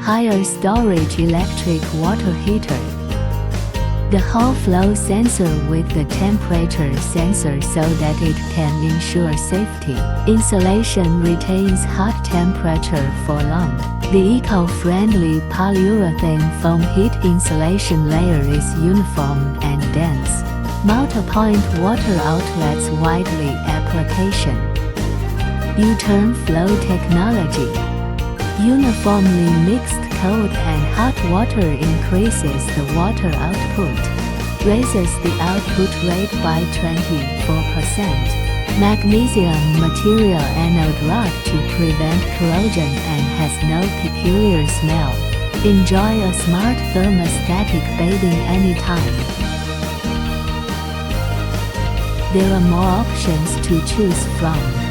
Higher storage electric water heater. The whole flow sensor with the temperature sensor so that it can ensure safety. Insulation retains hot temperature for long. The eco-friendly polyurethane foam heat insulation layer is uniform and dense. Multi-point water outlets widely application. U-turn flow technology. Uniformly mixed cold and hot water increases the water output, raises the output rate by 24%. Magnesium material anode rod to prevent corrosion and has no peculiar smell. Enjoy a smart thermostatic bathing anytime. There are more options to choose from.